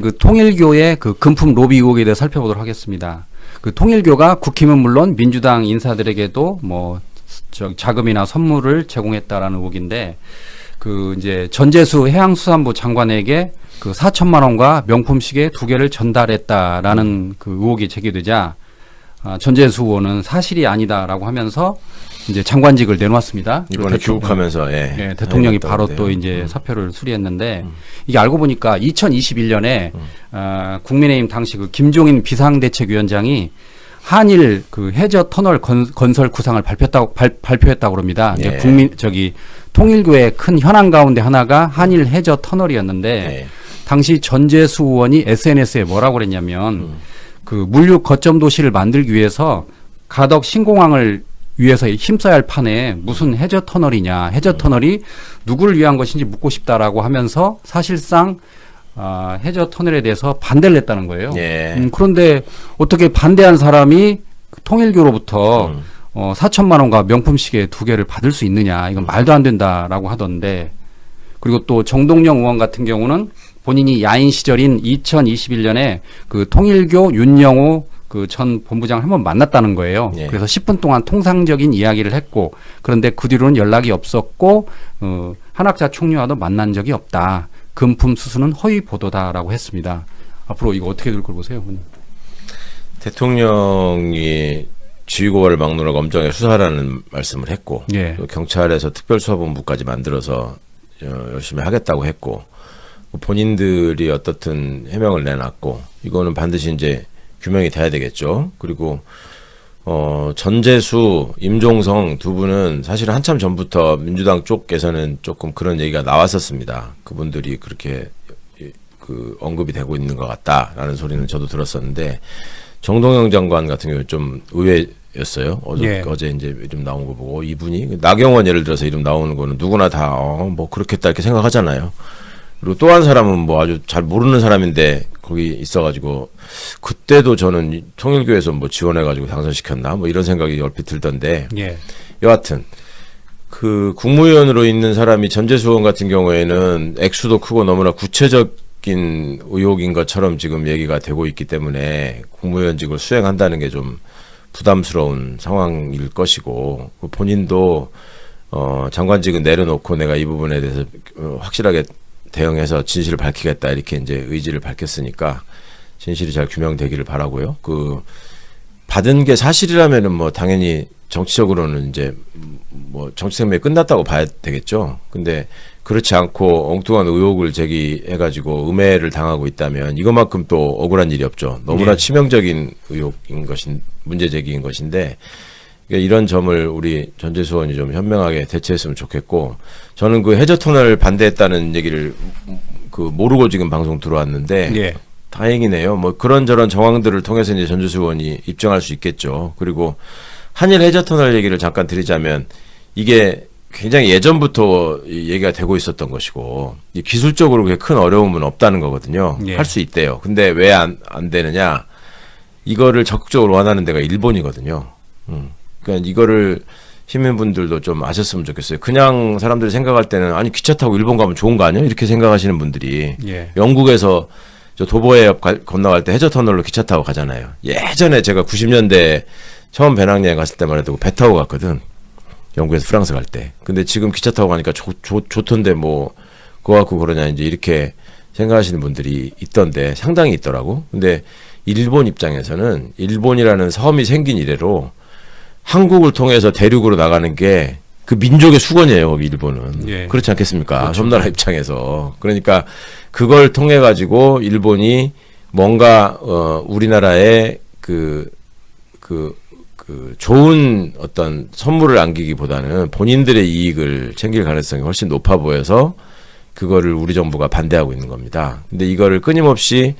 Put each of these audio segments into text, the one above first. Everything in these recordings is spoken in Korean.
그 통일교의 그 금품 로비 의혹에 대해 살펴보도록 하겠습니다. 그 통일교가 국힘은 물론 민주당 인사들에게도 뭐 자금이나 선물을 제공했다라는 의혹인데, 그 이제 전재수 해양수산부 장관에게 그 4천만 원과 명품 시계 2개를 전달했다라는 그 의혹이 제기되자 전재수 의원은 사실이 아니다라고 하면서 이제 장관직을 내놓았습니다. 이번에 귀국하면서 예, 대통령이 바로 또 이제 사표를 수리했는데, 이게 알고 보니까 2021년에 국민의힘 당시 그 김종인 비상대책위원장이 한일 그 해저 터널 건설 구상을 발표했다고 합니다. 예. 이제 통일교의 큰 현안 가운데 하나가 한일 해저 터널이었는데, 예. 당시 전재수 의원이 SNS에 뭐라고 그랬냐면 그 물류 거점 도시를 만들기 위해서 가덕 신공항을 위해서 힘써야 할 판에 무슨 해저 터널이냐, 해저 터널이 누구를 위한 것인지 묻고 싶다라고 하면서 사실상 해저 터널에 대해서 반대를 했다는 거예요. 예. 그런데 어떻게 반대한 사람이 통일교로부터 4천만 원과 명품 시계 2개를 받을 수 있느냐, 이건 말도 안 된다라고 하던데, 그리고 또 정동영 의원 같은 경우는 본인이 야인 시절인 2021년에 그 통일교 윤영호 그 전 본부장을 한번 만났다는 거예요. 예. 그래서 10분 동안 통상적인 이야기를 했고, 그런데 그 뒤로는 연락이 없었고, 한학자 총리와도 만난 적이 없다. 금품 수수는 허위 보도다라고 했습니다. 앞으로 이거 어떻게 될 걸 보세요, 의원님? 대통령이 지휘고발을 막론하고 엄정하게 수사하라는 말씀을 했고, 예. 또 경찰에서 특별수사본부까지 만들어서 열심히 하겠다고 했고, 본인들이 어떻든 해명을 내놨고, 이거는 반드시 이제 규명이 돼야 되겠죠. 그리고 전재수, 임종성 두 분은 사실은 한참 전부터 민주당 쪽에서는 조금 그런 얘기가 나왔었습니다. 그분들이 그렇게 그 언급이 되고 있는 것 같다라는 소리는 저도 들었었는데, 정동영 장관 같은 경우는 좀 의외였어요. 어제 이제 이름 나온 거 보고, 이분이 나경원 예를 들어서 이름 나오는 거는 누구나 다 뭐 그렇겠다 이렇게 생각하잖아요. 그리고 또 한 사람은 뭐 아주 잘 모르는 사람인데 거기 있어가지고, 그때도 저는 통일교에서 뭐 지원해가지고 당선시켰나 뭐 이런 생각이 얼핏 들던데, 예. 여하튼 그 국무위원으로 있는 사람이 전재수 의원 같은 경우에는 액수도 크고 너무나 구체적인 의혹인 것처럼 지금 얘기가 되고 있기 때문에 국무위원직을 수행한다는 게 좀 부담스러운 상황일 것이고, 본인도 장관직은 내려놓고 내가 이 부분에 대해서 확실하게 대응해서 진실을 밝히겠다 이렇게 이제 의지를 밝혔으니까 진실이 잘 규명되기를 바라고요. 그 받은 게 사실이라면은 뭐 당연히 정치적으로는 이제 뭐 정치 생명이 끝났다고 봐야 되겠죠. 근데 그렇지 않고 엉뚱한 의혹을 제기해가지고 음해를 당하고 있다면 이것만큼 또 억울한 일이 없죠. 너무나 치명적인 의혹인 것인, 문제 제기인 것인데, 이런 점을 우리 전재수 의원이 좀 현명하게 대처했으면 좋겠고, 저는 그 해저터널 반대했다는 얘기를 그 모르고 지금 방송 들어왔는데, 예. 다행이네요. 뭐 그런저런 정황들을 통해서 이제 전재수 의원이 입증할 수 있겠죠. 그리고 한일 해저터널 얘기를 잠깐 드리자면, 이게 굉장히 예전부터 얘기가 되고 있었던 것이고, 기술적으로 그렇게 큰 어려움은 없다는 거거든요. 예. 할 수 있대요. 근데 왜 안 되느냐? 이거를 적극적으로 원하는 데가 일본이거든요. 그러니까 이거를 시민분들도 좀 아셨으면 좋겠어요. 그냥 사람들이 생각할 때는 아니 기차 타고 일본 가면 좋은 거 아니야? 이렇게 생각하시는 분들이, 예. 영국에서 저 도보해협 건너갈 때 해저터널로 기차 타고 가잖아요. 예전에 제가 90년대 처음 배낭여행 갔을 때만 해도 배 타고 갔거든. 영국에서 프랑스 갈 때. 근데 지금 기차 타고 가니까 좋던데 뭐 그거 갖고 그러냐 이제 이렇게 생각하시는 분들이 있던데, 상당히 있더라고. 근데 일본 입장에서는 일본이라는 섬이 생긴 이래로 한국을 통해서 대륙으로 나가는 게 그 민족의 수건이에요, 거기 일본은. 예. 그렇지 않겠습니까? 그렇죠. 섬나라 입장에서. 그러니까 그걸 통해 가지고 일본이 뭔가 우리나라에 그 좋은 어떤 선물을 안기기보다는 본인들의 이익을 챙길 가능성이 훨씬 높아 보여서 그거를 우리 정부가 반대하고 있는 겁니다. 근데 이거를 끊임없이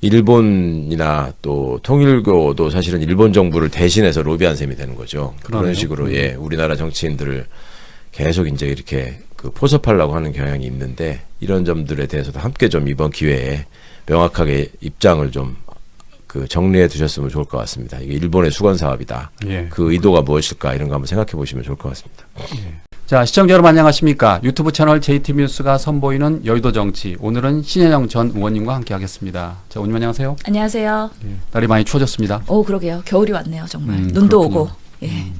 일본이나 또 통일교도 사실은 일본 정부를 대신해서 로비한 셈이 되는 거죠. 그러네요. 그런 식으로 예, 우리나라 정치인들을 계속 이제 이렇게 그 포섭하려고 하는 경향이 있는데, 이런 점들에 대해서도 함께 좀 이번 기회에 명확하게 입장을 좀 그 정리해 두셨으면 좋을 것 같습니다. 이게 일본의 수건 사업이다. 예. 그 의도가 무엇일까 이런 거 한번 생각해 보시면 좋을 것 같습니다. 예. 자, 시청자 여러분 안녕하십니까? 유튜브 채널 JTB 뉴스가 선보이는 여의도 정치. 오늘은 신현영 전 의원님과 함께하겠습니다. 자, 의원님 안녕하세요. 안녕하세요. 예, 날이 많이 추워졌습니다. 그러게요. 겨울이 왔네요, 정말. 눈도 그렇군요. 오고. 예.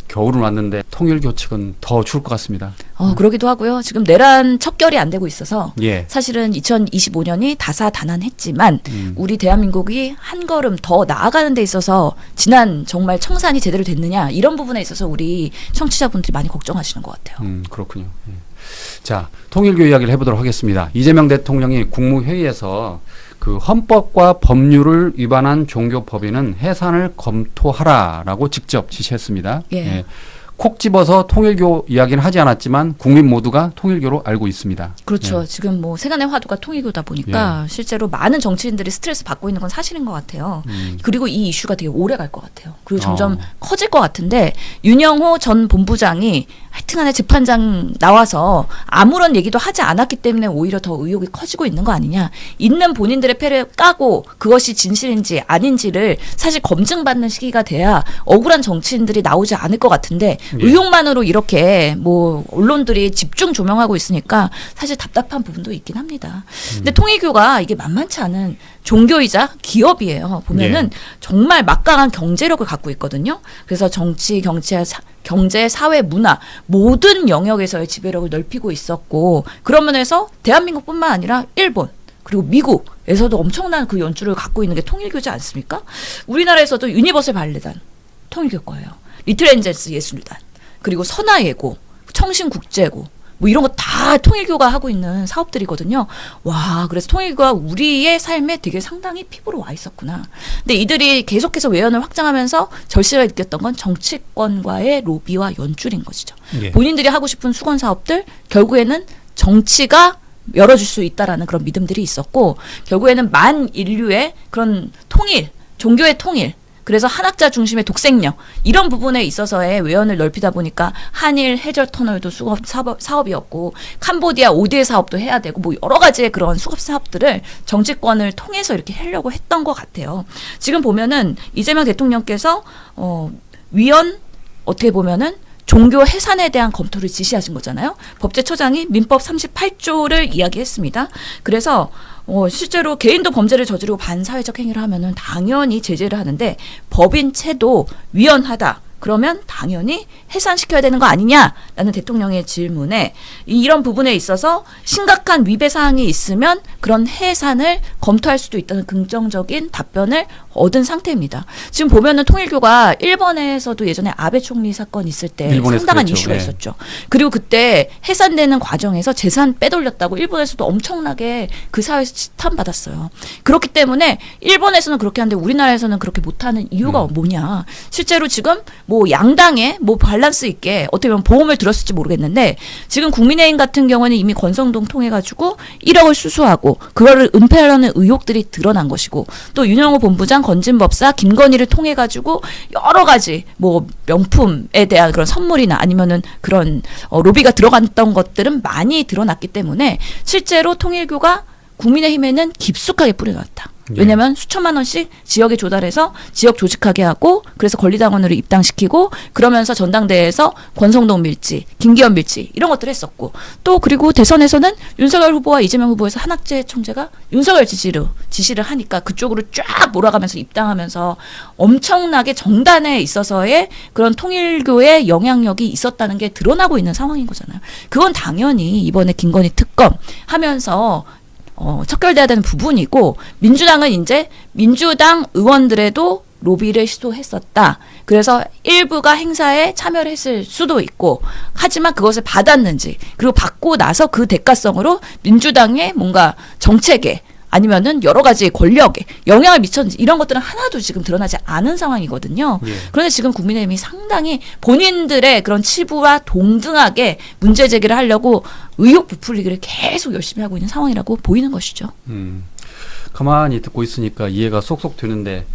겨울은 왔는데 통일교 측은 더 추울 것 같습니다. 그러기도 하고요. 지금 내란 척결이 안 되고 있어서 예. 사실은 2025년이 다사다난했지만 우리 대한민국이 한 걸음 더 나아가는 데 있어서 지난 정말 청산이 제대로 됐느냐 이런 부분에 있어서 우리 청취자분들이 많이 걱정하시는 것 같아요. 그렇군요. 예. 자, 통일교 이야기를 해보도록 하겠습니다. 이재명 대통령이 국무회의에서 그 헌법과 법률을 위반한 종교법인은 해산을 검토하라라고 직접 지시했습니다. 예. 예. 콕 집어서 통일교 이야기는 하지 않았지만 국민 모두가 통일교로 알고 있습니다. 그렇죠. 예. 지금 뭐 세간의 화두가 통일교다 보니까 실제로 많은 정치인들이 스트레스 받고 있는 건 사실인 것 같아요. 그리고 이 이슈가 되게 오래 갈 것 같아요. 그리고 점점 커질 것 같은데 윤영호 전 본부장이 하여튼간에 재판장 나와서 아무런 얘기도 하지 않았기 때문에 오히려 더 의혹이 커지고 있는 거 아니냐. 있는 본인들의 패를 까고 그것이 진실인지 아닌지를 사실 검증받는 시기가 돼야 억울한 정치인들이 나오지 않을 것 같은데 의혹만으로 이렇게 뭐 언론들이 집중 조명하고 있으니까 사실 답답한 부분도 있긴 합니다. 근데 통일교가 이게 만만치 않은 종교이자 기업이에요. 보면은 정말 막강한 경제력을 갖고 있거든요. 그래서 정치, 경제, 사회, 문화 모든 영역에서의 지배력을 넓히고 있었고 그런 면에서 대한민국뿐만 아니라 일본 그리고 미국에서도 엄청난 그 연주를 갖고 있는 게 통일교지 않습니까? 우리나라에서도 유니버설 발레단 통일교 거예요. 리틀 엔젤스 예술단 그리고 선화예고 청신국제고 뭐 이런 거 다 통일교가 하고 있는 사업들이거든요. 와, 그래서 통일교가 우리의 삶에 되게 상당히 피부로 와 있었구나. 근데 이들이 계속해서 외연을 확장하면서 절실하게 느꼈던 건 정치권과의 로비와 연줄인 것이죠. 예. 본인들이 하고 싶은 수건 사업들 결국에는 정치가 열어줄 수 있다라는 그런 믿음들이 있었고 결국에는 만 인류의 그런 통일, 종교의 통일 그래서 한학자 중심의 독생력 이런 부분에 있어서의 외연을 넓히다 보니까 한일 해저 터널도 수급 사업이었고 캄보디아 ODA 사업도 해야 되고 뭐 여러 가지의 그런 수급 사업들을 정치권을 통해서 이렇게 하려고 했던 것 같아요. 지금 보면은 이재명 대통령께서 위헌 어떻게 보면은 종교 해산에 대한 검토를 지시하신 거잖아요. 법제처장이 민법 38조를 이야기했습니다. 그래서 실제로 개인도 범죄를 저지르고 반사회적 행위를 하면은 당연히 제재를 하는데 법인체도 위헌하다. 그러면 당연히 해산시켜야 되는 거 아니냐라는 대통령의 질문에 이런 부분에 있어서 심각한 위배 사항이 있으면 그런 해산을 검토할 수도 있다는 긍정적인 답변을 얻은 상태입니다. 지금 보면은 통일교가 일본에서도 예전에 아베 총리 사건 있을 때 상당한 그랬죠. 이슈가 네. 있었죠. 그리고 그때 해산되는 과정에서 재산 빼돌렸다고 일본에서도 엄청나게 그 사회에서 지탄받았어요. 그렇기 때문에 일본에서는 그렇게 하는데 우리나라에서는 그렇게 못하는 이유가 뭐냐. 실제로 지금 뭐 양당에 뭐 밸런스 있게 어떻게 보면 보험을 들었을지 모르겠는데 지금 국민의힘 같은 경우는 이미 권성동 통해가지고 1억을 수수하고 그거를 은폐하려는 의혹들이 드러난 것이고 또 윤영호 본부장 건진법사 김건희를 통해가지고 여러 가지 뭐 명품에 대한 그런 선물이나 아니면은 그런 로비가 들어갔던 것들은 많이 드러났기 때문에 실제로 통일교가 국민의힘에는 깊숙하게 뿌려놨다. 왜냐하면 수천만 원씩 지역에 조달해서 지역 조직하게 하고 그래서 권리당원으로 입당시키고 그러면서 전당대회에서 권성동 밀지, 김기현 밀지 이런 것들을 했었고 또 그리고 대선에서는 윤석열 후보와 이재명 후보에서 한학재 총재가 윤석열 지시를 하니까 그쪽으로 쫙 몰아가면서 입당하면서 엄청나게 정단에 있어서의 그런 통일교의 영향력이 있었다는 게 드러나고 있는 상황인 거잖아요. 그건 당연히 이번에 김건희 특검 하면서 척결돼야 되는 부분이고 민주당은 이제 민주당 의원들에도 로비를 시도했었다. 그래서 일부가 행사에 참여를 했을 수도 있고 하지만 그것을 받았는지 그리고 받고 나서 그 대가성으로 민주당의 뭔가 정책에 아니면은 여러 가지 권력에 영향을 미쳤는지 이런 것들은 하나도 지금 드러나지 않은 상황이거든요. 예. 그런데 지금 국민의힘이 상당히 본인들의 그런 치부와 동등하게 문제 제기를 하려고 의혹 부풀리기를 계속 열심히 하고 있는 상황이라고 보이는 것이죠. 가만히 듣고 있으니까 이해가 쏙쏙 되는데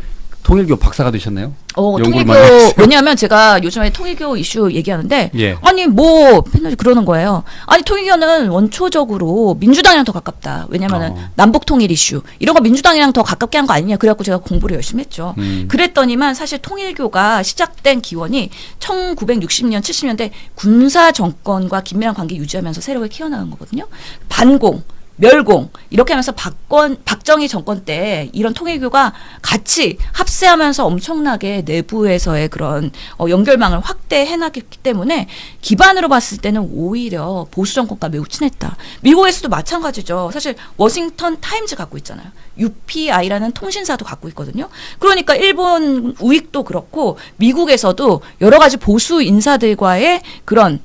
통일교 박사가 되셨나요? 연구를 통일교 많이 하셨어요? 왜냐하면 제가 요즘에 통일교 이슈 얘기하는데 예. 아니 뭐 팬들이 그러는 거예요. 아니 통일교는 원초적으로 민주당이랑 더 가깝다. 왜냐하면은 남북 통일 이슈 이런 거 민주당이랑 더 가깝게 한 거 아니냐. 그래갖고 제가 공부를 열심히 했죠. 그랬더니만 사실 통일교가 시작된 기원이 1960년 70년대 군사 정권과 긴밀한 관계 유지하면서 세력을 키워나간 거거든요. 반공 멸공 이렇게 하면서 박정희 정권 때 이런 통일교가 같이 합세하면서 엄청나게 내부에서의 그런 연결망을 확대해나갔기 때문에 기반으로 봤을 때는 오히려 보수 정권과 매우 친했다. 미국에서도 마찬가지죠. 사실 워싱턴 타임즈 갖고 있잖아요. UPI라는 통신사도 갖고 있거든요. 그러니까 일본 우익도 그렇고 미국에서도 여러 가지 보수 인사들과의 그런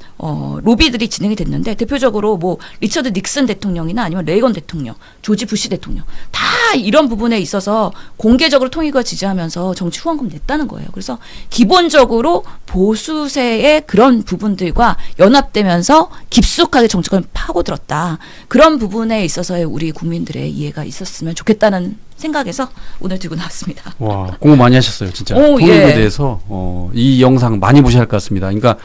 로비들이 진행이 됐는데 대표적으로 뭐 리처드 닉슨 대통령이나 아니면 레이건 대통령, 조지 부시 대통령 다 이런 부분에 있어서 공개적으로 통일과 지지하면서 정치 후원금 냈다는 거예요. 그래서 기본적으로 보수세의 그런 부분들과 연합되면서 깊숙하게 정치권을 파고들었다. 그런 부분에 있어서의 우리 국민들의 이해가 있었으면 좋겠다는 생각에서 오늘 들고 나왔습니다. 와, 공부 많이 하셨어요, 진짜. 오, 통일교에 예. 대해서 이 영상 많이 보셔야 할 것 같습니다. 그러니까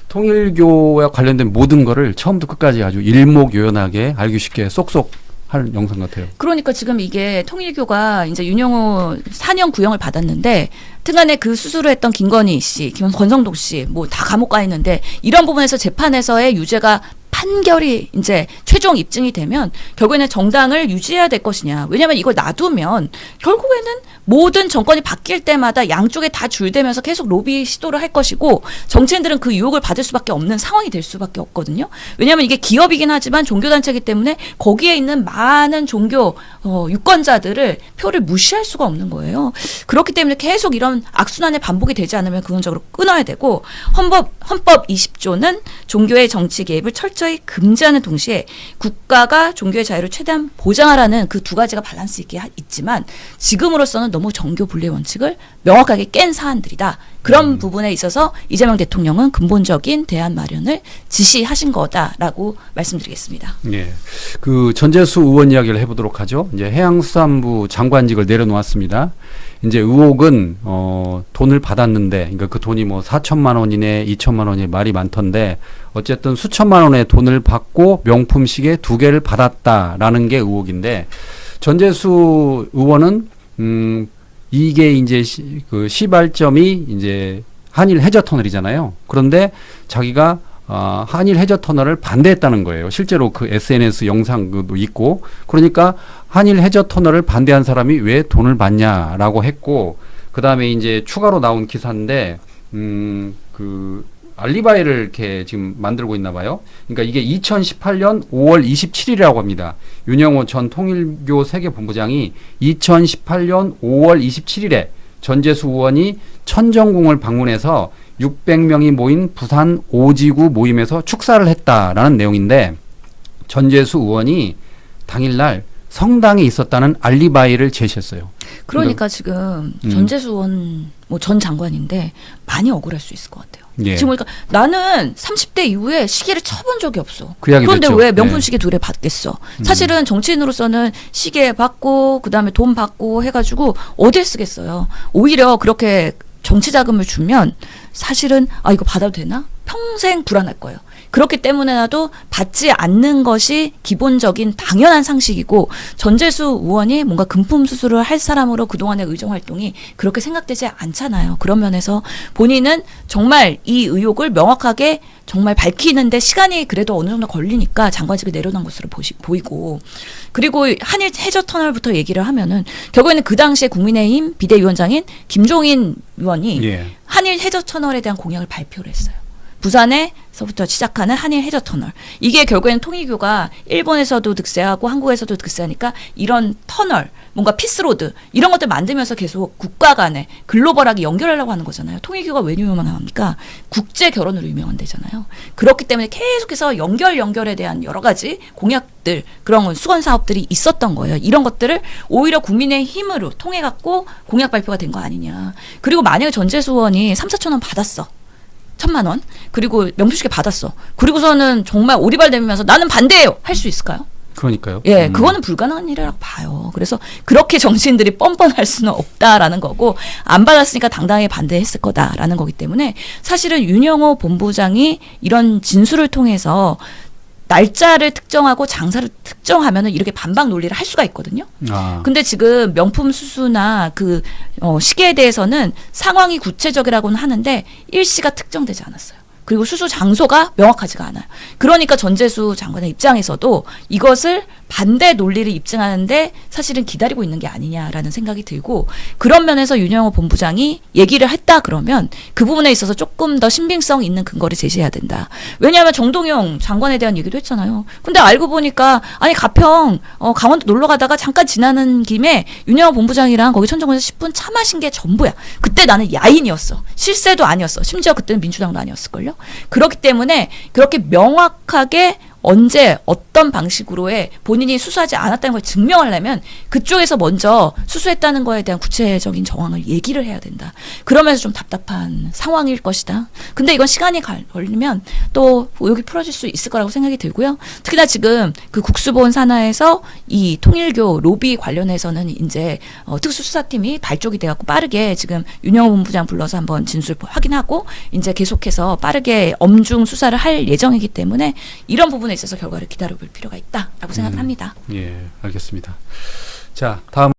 통일교와 관련된 모든 거를 처음부터 끝까지 아주 일목요연하게 알기 쉽게 쏙쏙 할 영상 같아요. 그러니까 지금 이게 통일교가 이제 윤영호 4년 구형을 받았는데 등간에 그 수술을 했던 김건희 씨, 권성동 씨 뭐 다 감옥 가 있는데 이런 부분에서 재판에서의 유죄가 판결이 이제 최종 입증이 되면 결국에는 정당을 유지해야 될 것이냐. 왜냐하면 이걸 놔두면 결국에는 모든 정권이 바뀔 때마다 양쪽에 다 줄대면서 계속 로비 시도를 할 것이고 정치인들은 그 유혹을 받을 수밖에 없는 상황이 될 수밖에 없거든요. 왜냐하면 이게 기업이긴 하지만 종교단체이기 때문에 거기에 있는 많은 종교 유권자들을 표를 무시할 수가 없는 거예요. 그렇기 때문에 계속 이런 악순환의 반복이 되지 않으면 근원적으로 끊어야 되고 헌법 20조는 종교의 정치 개입을 철저히 금지하는 동시에 국가가 종교의 자유를 최대한 보장하라는 그 두 가지가 밸런스 있게 있지만 지금으로서는 너무 정교 분리의 원칙을 명확하게 깬 사안들이다. 그런 부분에 있어서 이재명 대통령은 근본적인 대안 마련을 지시하신 거다라고 말씀드리겠습니다. 예. 그 전재수 의원 이야기를 해보도록 하죠. 이제 해양수산부 장관직을 내려놓았습니다. 이제 의혹은 돈을 받았는데, 그러니까 그 돈이 뭐 4천만 원이네, 2천만 원이 말이 많던데, 어쨌든 수천만 원의 돈을 받고 명품 시계 2개를 받았다라는 게 의혹인데, 전재수 의원은 이게 이제 그 시발점이 이제 한일 해저 터널이잖아요. 그런데 자기가 한일 해저 터널을 반대했다는 거예요. 실제로 그 SNS 영상도 있고, 그러니까 한일 해저 터널을 반대한 사람이 왜 돈을 받냐라고 했고, 그 다음에 이제 추가로 나온 기사인데, 그 알리바이를 이렇게 지금 만들고 있나 봐요. 그러니까 이게 2018년 5월 27일이라고 합니다. 윤영호 전 통일교 세계본부장이 2018년 5월 27일에 전재수 의원이 천정궁을 방문해서 600명이 모인 부산 오지구 모임에서 축사를 했다라는 내용인데, 전재수 의원이 당일날 성당에 있었다는 알리바이를 제시했어요. 그러니까 지금 전재수 의원 뭐 전 장관인데 많이 억울할 수 있을 것 같아요. 예. 지금 그러니까 나는 30대 이후에 시계를 쳐본 적이 없어. 그 이야기 그런데 됐죠. 왜 명품 예. 시계 2개 받겠어? 사실은 정치인으로서는 시계 받고 그다음에 돈 받고 해가지고 어디에 쓰겠어요? 오히려 그렇게 정치 자금을 주면 사실은 이거 받아도 되나? 평생 불안할 거예요. 그렇기 때문에라도 받지 않는 것이 기본적인 당연한 상식이고, 전재수 의원이 뭔가 금품 수수를 할 사람으로 그동안의 의정 활동이 그렇게 생각되지 않잖아요. 그런 면에서 본인은 정말 이 의혹을 명확하게 정말 밝히는데 시간이 그래도 어느 정도 걸리니까 장관직을 내려놓은 것으로 보이고, 그리고 한일 해저 터널부터 얘기를 하면은 결국에는 그 당시에 국민의힘 비대위원장인 김종인 의원이 예. 한일 해저 터널에 대한 공약을 발표를 했어요. 부산에서부터 시작하는 한일 해저 터널. 이게 결국에는 통일교가 일본에서도 득세하고 한국에서도 득세하니까 이런 터널, 뭔가 피스로드 이런 것들 만들면서 계속 국가 간에 글로벌하게 연결하려고 하는 거잖아요. 통일교가 왜 유명합니까? 국제 결혼으로 유명한 데잖아요. 그렇기 때문에 계속해서 연결에 대한 여러 가지 공약들, 그런 수건 사업들이 있었던 거예요. 이런 것들을 오히려 국민의 힘으로 통해 갖고 공약 발표가 된 거 아니냐. 그리고 만약에 전재수 의원이 3,4천 원 받았어. 1,000만 원. 그리고 명품시계 받았어. 그리고서는 정말 오리발 내밀면서 나는 반대해요. 할 수 있을까요? 그러니까요. 예, 그거는 불가능한 일이라고 봐요. 그래서 그렇게 정치인들이 뻔뻔할 수는 없다라는 거고, 안 받았으니까 당당히 반대했을 거다라는 거기 때문에 사실은 윤영호 본부장이 이런 진술을 통해서 날짜를 특정하고 장사를 특정하면은 이렇게 반박 논리를 할 수가 있거든요. 아. 근데 지금 명품 수수나 그 시기에 대해서는 상황이 구체적이라고는 하는데 일시가 특정되지 않았어요. 그리고 수수 장소가 명확하지가 않아요. 그러니까 전재수 장관의 입장에서도 이것을 반대 논리를 입증하는데 사실은 기다리고 있는 게 아니냐라는 생각이 들고, 그런 면에서 윤영호 본부장이 얘기를 했다 그러면 그 부분에 있어서 조금 더 신빙성 있는 근거를 제시해야 된다. 왜냐하면 정동영 장관에 대한 얘기도 했잖아요. 근데 알고 보니까 아니 가평 강원도 놀러 가다가 잠깐 지나는 김에 윤영호 본부장이랑 거기 천정원에서 10분 차 마신 게 전부야. 그때 나는 야인이었어. 실세도 아니었어. 심지어 그때는 민주당도 아니었을걸요. 그렇기 때문에 그렇게 명확하게 언제 어떤 방식으로의 본인이 수수하지 않았다는 걸 증명하려면 그쪽에서 먼저 수수했다는 거에 대한 구체적인 정황을 얘기를 해야 된다. 그러면서 좀 답답한 상황일 것이다. 근데 이건 시간이 걸리면 또 의혹이 풀어질 수 있을 거라고 생각이 들고요. 특히나 지금 그 국수본 산하에서 이 통일교 로비 관련해서는 이제 특수수사팀이 발족이 돼갖고 빠르게 지금 윤영호 본부장 불러서 한번 진술 확인하고 이제 계속해서 빠르게 엄중 수사를 할 예정이기 때문에 이런 부분에 있어서 결과를 기다려볼 필요가 있다라고 생각을 합니다. 예, 알겠습니다. 자, 다음.